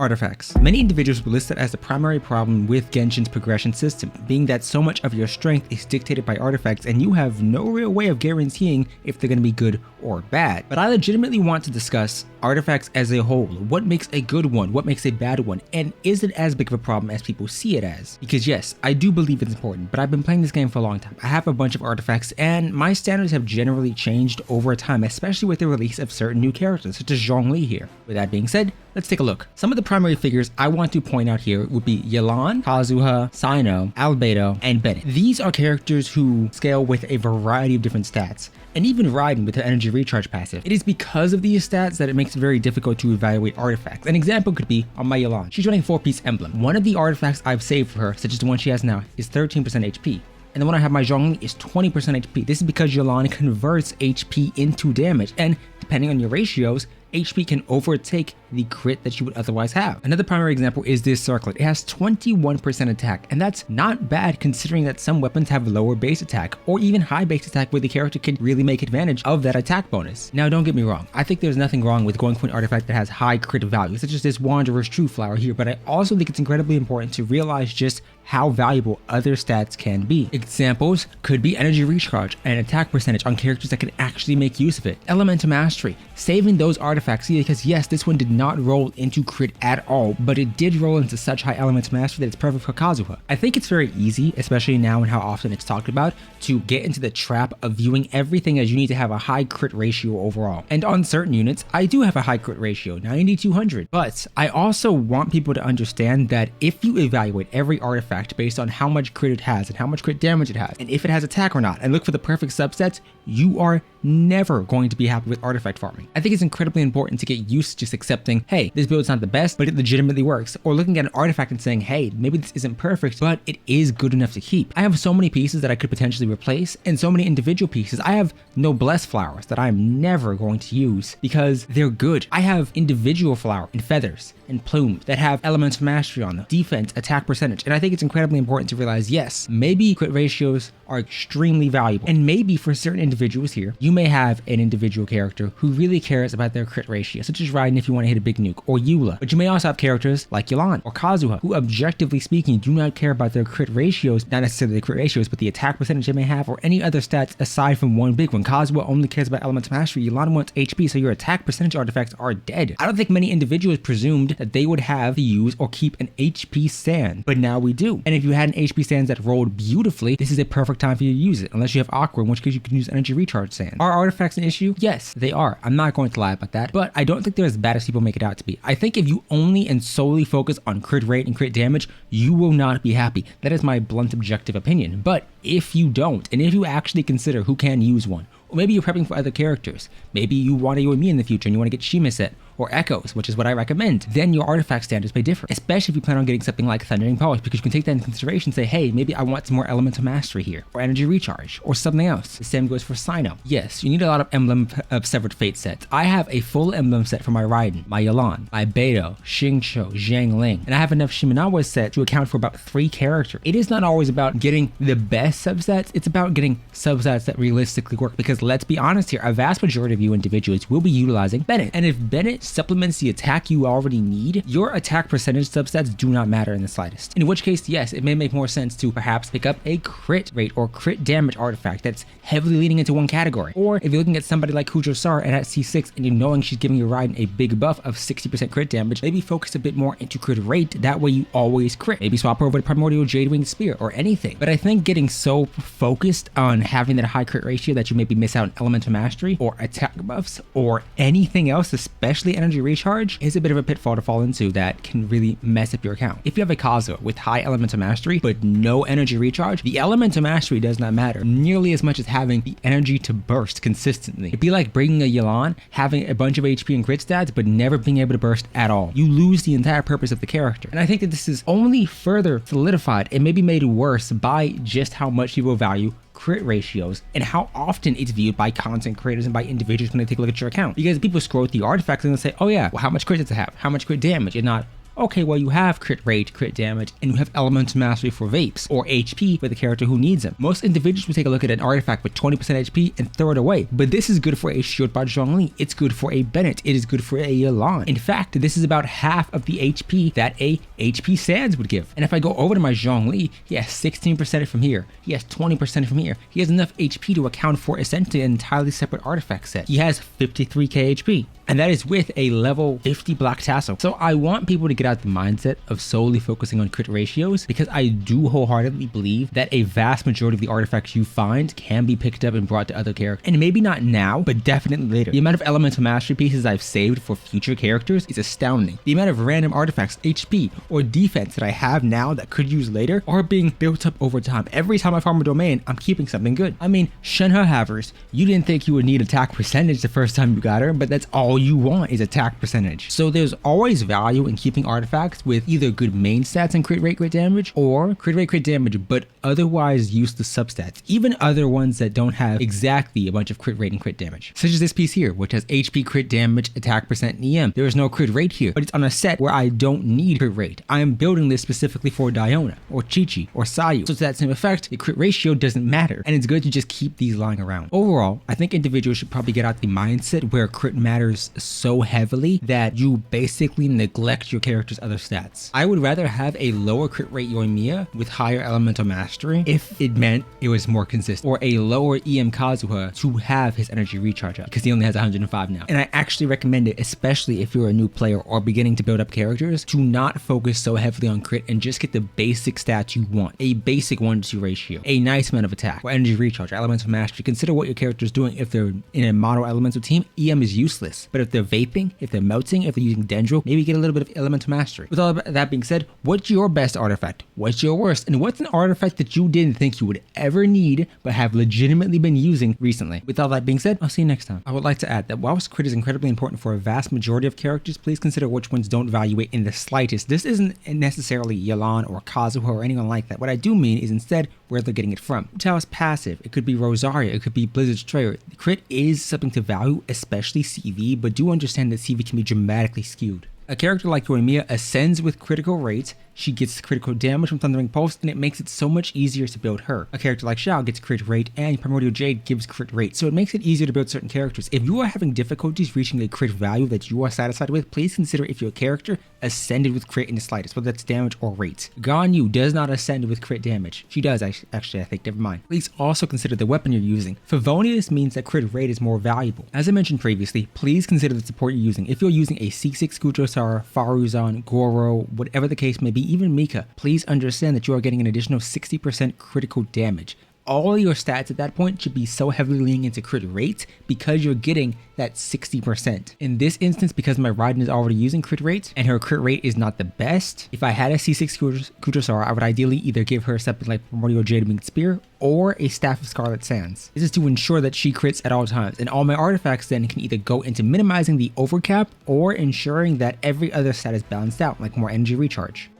Artifacts. Many individuals will list it as the primary problem with Genshin's progression system, being that so much of your strength is dictated by artifacts and you have no real way of guaranteeing if they're going to be good or bad. But I legitimately want to discuss artifacts as a whole. What makes a good one? What makes a bad one? And is it as big of a problem as people see it as? Because yes, I do believe it's important, but I've been playing this game for a long time. I have a bunch of artifacts and my standards have generally changed over time, especially with the release of certain new characters, such as Zhongli here. With that being said, let's take a look. Some of the primary figures I want to point out here would be Yelan, Kazuha, Cyno, Albedo, and Bennett. These are characters who scale with a variety of different stats, and even Raiden with the energy recharge passive. It is because of these stats that it makes it very difficult to evaluate artifacts. An example could be on my Yelan. She's running 4-piece emblem. One of the artifacts I've saved for her, such as the one she has now, is 13% HP. And the one I have my Zhongli is 20% HP. This is because Yelan converts HP into damage, and depending on your ratios, HP can overtake the crit that you would otherwise have. Another primary example is this circlet. It has 21% attack, and that's not bad considering that some weapons have lower base attack or even high base attack where the character can really make advantage of that attack bonus. Now don't get me wrong, I think there's nothing wrong with going for an artifact that has high crit value, such as this Wanderer's True Flower here, but I also think it's incredibly important to realize just how valuable other stats can be. Examples could be energy recharge and attack percentage on characters that can actually make use of it. Elemental mastery, saving those artifacts here because yes, this one did not roll into crit at all, but it did roll into such high elemental mastery that it's perfect for Kazuha. I think it's very easy, especially now and how often it's talked about, to get into the trap of viewing everything as you need to have a high crit ratio overall. And on certain units, I do have a high crit ratio, 90-200. But I also want people to understand that if you evaluate every artifact based on how much crit it has and how much crit damage it has, and if it has attack or not, and look for the perfect subsets, you are never going to be happy with artifact farming. I think it's incredibly important to get used to just accepting, hey, this build's not the best, but it legitimately works. Or looking at an artifact and saying, hey, maybe this isn't perfect, but it is good enough to keep. I have so many pieces that I could potentially replace, and so many individual pieces. I have noblesse flowers that I'm never going to use because they're good. I have individual flower and feathers and plumes that have elemental mastery on them, defense, attack percentage. And I think it's incredibly important to realize, yes, maybe crit ratios are extremely valuable. And maybe for certain individuals here, you may have an individual character who really cares about their crit ratio, such as Raiden if you want to hit a big nuke, or Eula. But you may also have characters like Yelan or Kazuha, who objectively speaking do not care about their crit ratios, not necessarily the crit ratios, but the attack percentage they may have, or any other stats aside from one big one. Kazuha only cares about elemental mastery, Yelan wants HP, so your attack percentage artifacts are dead. I don't think many individuals presumed that they would have to use or keep an HP stand, but now we do. And if you had an HP stand that rolled beautifully, this is a perfect time for you to use it, unless you have Aqua, in which case you can use energy recharge sand. Are artifacts an issue? Yes, they are. I'm not going to lie about that, but I don't think they're as bad as people make it out to be. I think if you only and solely focus on crit rate and crit damage, you will not be happy. That is my blunt objective opinion. But if you don't, and if you actually consider who can use one, or maybe you're prepping for other characters, maybe you want a Yoimi in the future and you want to get Shima set, or Echoes, which is what I recommend, then your artifact standards may differ, especially if you plan on getting something like Thundering Polish, because you can take that into consideration and say, hey, maybe I want some more elemental mastery here, or energy recharge, or something else. The same goes for Cyno. Yes, you need a lot of Emblem of Severed Fate sets. I have a full emblem set for my Raiden, my Yelan, my Beidou, Xingqiu, Zhangling, and I have enough Shimenawa set to account for about 3 characters. It is not always about getting the best subsets, it's about getting subsets that realistically work, because let's be honest here, a vast majority of you individuals will be utilizing Bennett, and if Bennett supplements the attack you already need, your attack percentage subsets do not matter in the slightest. In which case, yes, it may make more sense to perhaps pick up a crit rate or crit damage artifact that's heavily leaning into one category. Or if you're looking at somebody like Kujosar and at C6 and you're knowing she's giving your Raiden a big buff of 60% crit damage, maybe focus a bit more into crit rate, that way you always crit. Maybe swap her over to Primordial Jadewing Spear or anything. But I think getting so focused on having that high crit ratio that you maybe miss out on elemental mastery or attack buffs or anything else, especially energy recharge, is a bit of a pitfall to fall into that can really mess up your account. If you have a Kazuha with high elemental mastery but no energy recharge, the elemental mastery does not matter nearly as much as having the energy to burst consistently. It'd be like bringing a Yelan, having a bunch of HP and crit stats but never being able to burst at all. You lose the entire purpose of the character. And I think that this is only further solidified and maybe made worse by just how much people value crit ratios and how often it's viewed by content creators and by individuals when they take a look at your account. Because people scroll through artifacts and they'll say, oh yeah, well, how much crit does it have? How much crit damage? And not, Okay, well you have crit rate, crit damage, and you have elemental mastery for vapes, or HP for the character who needs them. Most individuals will take a look at an artifact with 20% HP and throw it away, but this is good for a Shield by Zhongli, it's good for a Bennett, it is good for a Yelan. In fact, this is about half of the HP that a HP Sands would give. And if I go over to my Zhongli, he has 16% from here, he has 20% from here, he has enough HP to account for essentially an entirely separate artifact set. He has 53k HP. And that is with a level 50 Black Tassel. So I want people to get out the mindset of solely focusing on crit ratios, because I do wholeheartedly believe that a vast majority of the artifacts you find can be picked up and brought to other characters. And maybe not now, but definitely later. The amount of elemental mastery pieces I've saved for future characters is astounding. The amount of random artifacts, HP, or defense that I have now that could use later are being built up over time. Every time I farm a domain, I'm keeping something good. I mean, Shenhe Havers, you didn't think you would need attack percentage the first time you got her, but that's all you want is attack percentage. So there's always value in keeping artifacts with either good main stats and crit rate, crit damage, or crit rate, crit damage, but otherwise useless substats, even other ones that don't have exactly a bunch of crit rate and crit damage. Such as this piece here, which has HP, crit damage, attack percent, and EM. There is no crit rate here, but it's on a set where I don't need crit rate. I am building this specifically for Diona, or Chi-Chi, or Sayu. So to that same effect, the crit ratio doesn't matter, and it's good to just keep these lying around. Overall, I think individuals should probably get out the mindset where crit matters so heavily that you basically neglect your character's other stats. I would rather have a lower crit rate Yoimiya with higher elemental mastery if it meant it was more consistent, or a lower EM Kazuha to have his energy recharge up, because he only has 105 now. And I actually recommend it, especially if you're a new player or beginning to build up characters, to not focus so heavily on crit and just get the basic stats you want. A basic 1-to-2 ratio, a nice amount of attack, or energy recharge, or elemental mastery. Consider what your character is doing. If they're in a mono elemental team, EM is useless, but if they're vaping, if they're melting, if they're using Dendro, maybe get a little bit of elemental mastery. With all that being said, what's your best artifact? What's your worst? And what's an artifact that you didn't think you would ever need but have legitimately been using recently? With all that being said, I'll see you next time. I would like to add that whilst crit is incredibly important for a vast majority of characters, please consider which ones don't value it in the slightest. This isn't necessarily Yelan or Kazuha or anyone like that. What I do mean is instead where they're getting it from. Tao is passive. It could be Rosaria. It could be Blizzard's Trayer. Crit is something to value, especially CV, but do understand that CV can be dramatically skewed. A character like Yoimiya ascends with critical rate, she gets critical damage from Thundering Pulse, and it makes it so much easier to build her. A character like Xiao gets crit rate, and Primordial Jade gives crit rate, so it makes it easier to build certain characters. If you are having difficulties reaching a crit value that you are satisfied with, please consider if your character ascended with crit in the slightest, whether that's damage or rate. Ganyu does not ascend with crit damage. She does, actually, I think, never mind. Please also consider the weapon you're using. Favonius means that crit rate is more valuable. As I mentioned previously, please consider the support you're using. If you're using a C6 Gujosara, Faruzan, Goro, whatever the case may be, even Mika, please understand that you are getting an additional 60% critical damage. All your stats at that point should be so heavily leaning into crit rate because you're getting that 60%. In this instance, because my Raiden is already using crit rate and her crit rate is not the best, if I had a C6 Kujosara, I would ideally either give her something like Primordial Jade Winged Spear or a Staff of Scarlet Sands. This is to ensure that she crits at all times, and all my artifacts then can either go into minimizing the overcap or ensuring that every other stat is balanced out, like more energy recharge.